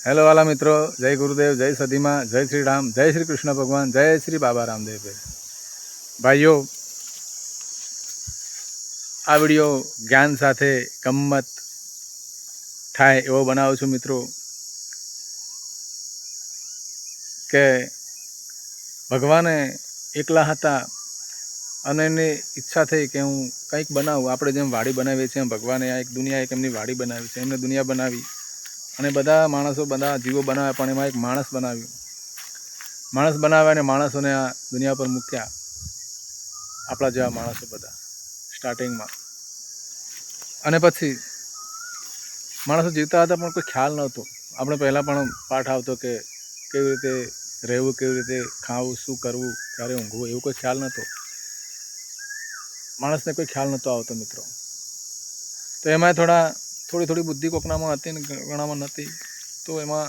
Hello वाला मित्रों, जय गुरुदेव, जय सदीमा, जय श्री राम, जय श्री कृष्ण भगवान, जय श्री बाबा रामदेव। भाईओ, आ विडियो ज्ञान साथे गम्मत थाय एवो बनावुं छुं मित्रों के भगवाने एकला हता अने एनी ઈચ્છા થઈ કે હું કંઈક બનાવું। આપણે જેમ વાડી બનાવીએ છીએ એમ ભગવાને આ એક દુનિયા એક એમની વાડી બનાવી છે, એમને દુનિયા બનાવી અને બધા માણસો બધા જીવો બનાવ્યા, પણ એમાં એક માણસ બનાવ્યો। માણસ બનાવ્યા અને માણસોને આ દુનિયા પર મૂક્યા, આપણા જેવા માણસો બધા સ્ટાર્ટિંગમાં। અને પછી માણસો જીવતા હતા પણ કોઈ ખ્યાલ નહોતો। આપણે પહેલાં પણ પાઠ આવતો કે કેવી રીતે રહેવું, કેવી રીતે ખાવું, શું કરવું, ક્યારે ઊંઘવું, એવું કોઈ ખ્યાલ નહોતો। માણસને કોઈ ખ્યાલ નહોતો આવતો મિત્રો। તો એમાં થોડી થોડી બુદ્ધિ કોકનામાં હતી ને ઘણામાં નહોતી। તો એમાં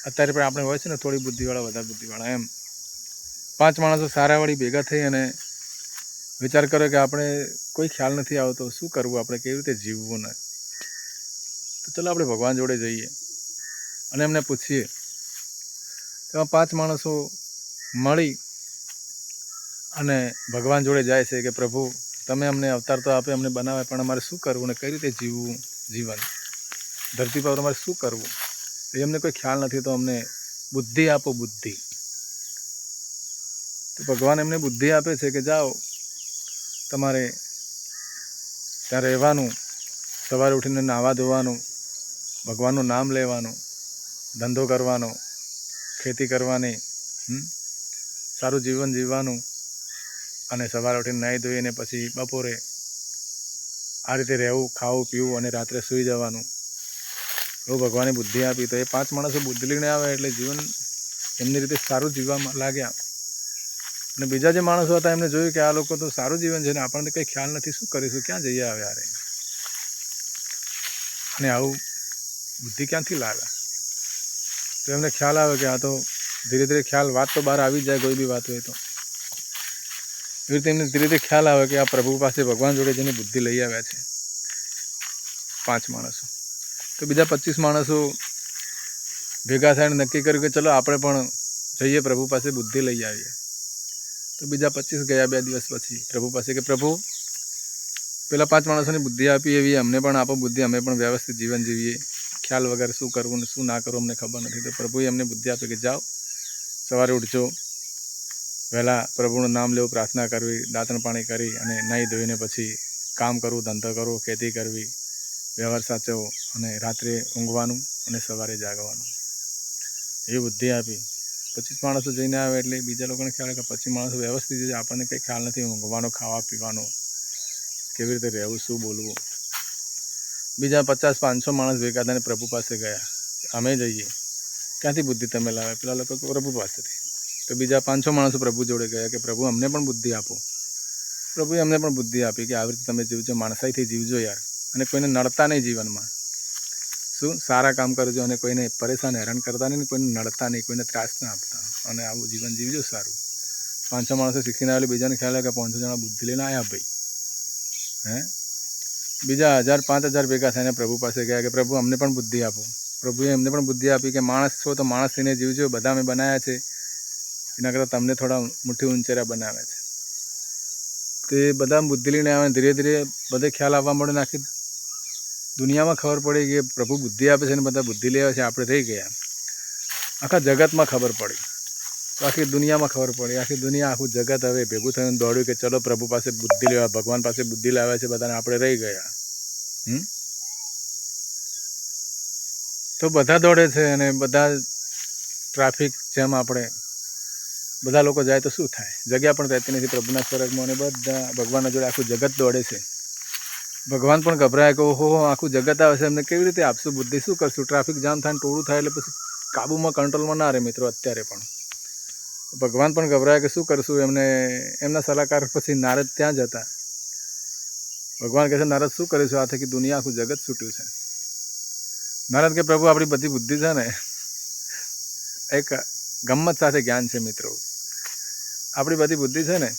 અત્યારે પણ આપણે હોય છે ને થોડી બુદ્ધિવાળા વધારે બુદ્ધિવાળા, એમ 5 માણસો સારાવાળી ભેગા થઈ અને વિચાર કર્યો કે આપણે કોઈ ખ્યાલ નથી આવતો, શું કરવું, આપણે કેવી રીતે જીવવું ને। તો ચલો આપણે ભગવાન જોડે જઈએ અને એમને પૂછીએ। તેમાં 5 માણસો મળી અને ભગવાન જોડે જાય છે કે પ્રભુ, તમે અમને અવતાર તો આપે, અમને બનાવે, પણ અમારે શું કરવું ને કઈ રીતે જીવવું જીવન, ધરતી પર અમારે શું કરવું એ અમને કોઈ ખ્યાલ નથી, તો અમને બુદ્ધિ આપો, બુદ્ધિ। તો ભગવાન એમને બુદ્ધિ આપે છે કે જાઓ, તમારે ત્યાં રહેવાનું, સવારે ઉઠીને નાહવા ધોવાનું, ભગવાનનું નામ લેવાનું, ધંધો કરવાનો, ખેતી કરવાની, સારું જીવન જીવવાનું, અને સવારે ઉઠીને નાહી ધોઈને પછી બપોરે આ રીતે રહેવું, ખાવું પીવું અને રાત્રે સૂઈ જવાનું। એવું ભગવાને બુદ્ધિ આપી। તો એ 5 માણસો બુદ્ધિ લઈને આવે એટલે જીવન એમની રીતે સારું જીવવા લાગ્યા। અને બીજા જે માણસો હતા એમને જોયું કે આ લોકો તો સારું જીવન છે ને આપણને કંઈ ખ્યાલ નથી, શું કરીશું, ક્યાં જઈએ આવે યારે, અને આવું બુદ્ધિ ક્યાંથી લાવ્યા। તો એમને ખ્યાલ આવે કે આ તો ધીરે ધીરે ખ્યાલ, વાત તો બહાર આવી જાય કોઈ બી વાત હોય તો, એવી રીતે એમને ધીરે ધીરે ખ્યાલ આવે કે આ પ્રભુ પાસે, ભગવાન જોડે જેની બુદ્ધિ લઈ આવ્યા છે 5 માણસો। તો બીજા 25 માણસો ભેગા થઈને નક્કી કર્યું કે ચલો આપણે પણ જઈએ પ્રભુ પાસે, બુદ્ધિ લઈ આવીએ। તો બીજા 25 ગયા 2 દિવસ પછી પ્રભુ પાસે કે પ્રભુ, પેલા 5 માણસોની બુદ્ધિ આપી એવી અમને પણ આપો બુદ્ધિ, અમે પણ વ્યવસ્થિત જીવન જીવીએ, ખ્યાલ વગર શું કરવું ને શું ના કરવું અમને ખબર નથી। તો પ્રભુએ અમને બુદ્ધિ આપી કે જાઓ, સવારે ઉઠજો, વહેલા પ્રભુનું નામ લેવું, પ્રાર્થના કરવી, દાંતણ પાણી કરી અને નાહી ધોઈને પછી કામ કરવું, ધંધો કરવો, ખેતી કરવી, વ્યવહાર સાચવવો, અને રાત્રે ઊંઘવાનું અને સવારે જાગવાનું, એવી બુદ્ધિ આપી। 25 માણસો જઈને આવે એટલે બીજા લોકોને ખ્યાલ કે 25 માણસો વ્યવસ્થિત છે, આપણને કંઈ ખ્યાલ નથી ઊંઘવાનો, ખાવા પીવાનો, કેવી રીતે રહેવું, શું બોલવું। બીજા 50-500 માણસ ભેગા થઈને પ્રભુ પાસે ગયા, અમે જઈએ। ક્યાંથી બુદ્ધિ તમે લાવે? પેલા લોકો પ્રભુ પાસેથી। તો બીજા 500 માણસો પ્રભુ જોડે ગયા કે પ્રભુ અમને પણ બુદ્ધિ આપો। પ્રભુએ અમને પણ બુદ્ધિ આપી કે આવી રીતે તમે જીવજો, માણસાઈથી જીવજો યાર, અને કોઈને નડતા નહીં જીવનમાં, શું સારા કામ કરજો અને કોઈને પરેશાન હેરાન કરતા નહીં, કોઈને નડતા નહીં, કોઈને ત્રાસ ના આપતા, અને આવું જીવન જીવજો સારું। 500 માણસો શીખીને આવેલી, બીજાને ખ્યાલ આવે કે 500 જણા બુદ્ધિ લઈને આવ્યા ભાઈ, બીજા 1000-5000 ભેગા થઈને પ્રભુ પાસે ગયા કે પ્રભુ અમને પણ બુદ્ધિ આપો। પ્રભુએ એમને પણ બુદ્ધિ આપી કે માણસ છો તો માણસ થઈને જીવજો, બધા અમે બનાવ્યા છે, એના કરતાં તમને થોડા મુઠ્ઠી ઊંચેરા બનાવ્યા છે। તે બધા બુદ્ધિ લઈને આવે, ધીરે ધીરે બધે ખ્યાલ આવવા મળે ને આખી દુનિયામાં ખબર પડી કે પ્રભુ બુદ્ધિ આપે છે અને બધા બુદ્ધિ લેવા છે, આપણે રહી ગયા। આખા જગતમાં ખબર પડી, તો આખી દુનિયામાં ખબર પડી, આખી દુનિયા, આખું જગત હવે ભેગું થઈને દોડ્યું કે ચલો પ્રભુ પાસે બુદ્ધિ લેવા, ભગવાન પાસે બુદ્ધિ લાવ્યા છે બધાને, આપણે રહી ગયા। તો બધા દોડે છે અને બધા ટ્રાફિક જેમ આપણે બધા લોકો જાય તો શું થાય, જગ્યા પણ રહેતી નથી પ્રભુના સ્વર્ગમાં, અને બધા ભગવાનના જોડે આખું જગત દોડે છે। ભગવાન પણ ગભરાય કે ઓહો આખું જગત આવે છે, એમને કેવી રીતે આપશું બુદ્ધિ, શું કરશું, ટ્રાફિક જામ થાય ને ટોળું થાય એટલે પછી કાબુમાં, કંટ્રોલમાં ના રહે મિત્રો અત્યારે પણ। ભગવાન પણ ગભરાય કે શું કરશું એમને, એમના સલાહકાર પછી નારદ ત્યાં જ હતા। ભગવાન કહે છે નારદ શું કરીશું, આ થકી દુનિયા આખું જગત છૂટ્યું છે। નારદ કે પ્રભુ આપણી બધી બુદ્ધિ છે ને, એક ગમ્મત સાથે જ્ઞાન છે મિત્રો, આપણી બધી બુદ્ધિ છે ને,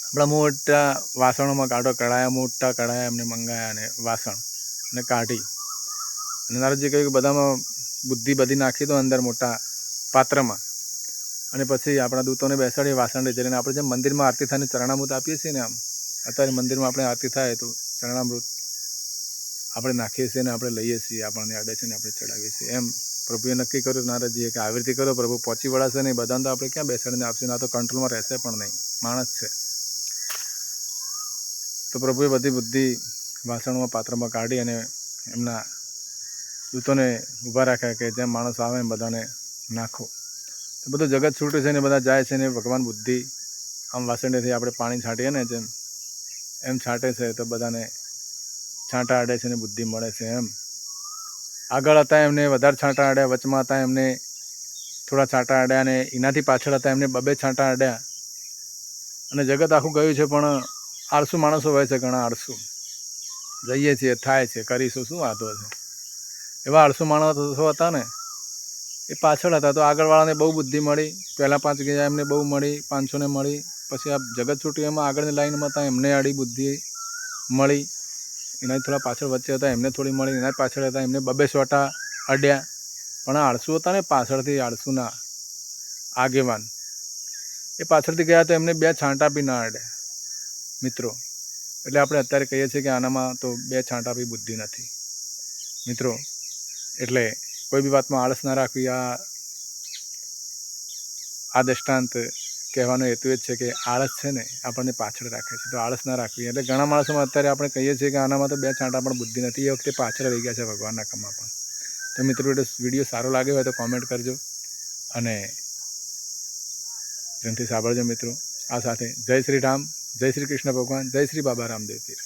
આપણા મોટા વાસણોમાં કાઢો, કઢાયા, મોટા કઢાયા એમને મંગાયા, અને વાસણ અને કાઢી અને નારદજી કહ્યું કે બધામાં બુદ્ધિ બધી નાખી દો અંદર મોટા પાત્રમાં, અને પછી આપણા દૂતોને બેસાડી વાસણ લઈ જઈને આપણે જેમ મંદિરમાં આરતી થાય ચરણામૃત આપીએ છીએ ને, આમ અત્યારે મંદિરમાં આપણે આરતી થાય તો ચરણામૃત આપણે નાખીએ છીએ ને આપણે લઈએ છીએ, આપણને અડે છે ને આપણે ચડાવીએ છીએ. એમ પ્રભુએ નક્કી કર્યું નારદજીએ કે આવી રીતે કરો, પ્રભુ પહોંચી વળાશે નહીં, બધાને તો આપણે ક્યાં બેસાડીને આપશે, આ તો કંટ્રોલમાં રહેશે પણ નહીં, માણસ છે. તો પ્રભુએ બધી બુદ્ધિ વાસણમાં પાત્રમાં કાઢી અને એમના દૂતોને ઊભા રાખ્યા કે જેમ માણસ આવે એમ બધાને નાખો. તો બધું જગત છૂટે છે ને બધા જાય છે ને ભગવાન બુદ્ધિ આમ વાસણેથી આપણે પાણી છાંટીએ ને જેમ એમ છાંટે છે તો બધાને છાંટા અડે છે ને બુદ્ધિ મળે છે. એમ આગળ હતા એમને વધારે છાંટા અડ્યા, વચમાં હતા એમને થોડા છાંટા અડ્યા, અને એનાથી પાછળ હતા એમને 2 છાંટા અડ્યા. અને જગત આખું ગયું છે, પણ આળસુ માણસો હોય છે, ઘણા આળસુ. જઈએ છીએ, થાય છે, કરીશું, શું વાંધો છે, એવા આળસુ માણસો હતા ને એ પાછળ હતા. તો આગળવાળાને બહુ બુદ્ધિ મળી, પહેલાં 5 ગયા એમને બહુ મળી, 500ને મળી. પછી આ જગત છૂટ્યું એમાં આગળની લાઈનમાં હતા એમને આડી બુદ્ધિ મળી, એનાથી થોડા પાછળ વચ્ચે હતા એમને થોડી મળી, એના પાછળ હતા એમને 2 છોટા અડ્યા. પણ આળસુ હતા ને પાછળથી, આળસુના આગેવાન એ પાછળથી ગયા તો એમને 2 છાંટા બી ના અડ્યા મિત્રો. એટલે આપણે અત્યારે કહીએ છીએ કે આનામાં તો 2 છાંટા બી બુદ્ધિ નથી મિત્રો. એટલે કોઈ બી વાતમાં આળસ ના રાખવી. આ દૃષ્ટાંત કહેવાનો હેતુ એ જ છે કે આળસ છે ને આપણને પાછળ રાખે છે, તો આળસ ના રાખવી. એટલે ઘણા માણસોમાં અત્યારે આપણે કહીએ છીએ કે આનામાં તો 2 છાંટા પણ બુદ્ધિ નથી, એ વખતે પાછળ રહી ગયા છે ભગવાનના કામમાં પણ. તો મિત્રો વિડીયો સારો લાગ્યો હોય તો કોમેન્ટ કરજો અને ધ્યાનથી સાંભળજો મિત્રો. આ સાથે જય શ્રી રામ, જય શ્રી કૃષ્ણ ભગવાન, જય શ્રી બાબા રામદેવ પીર.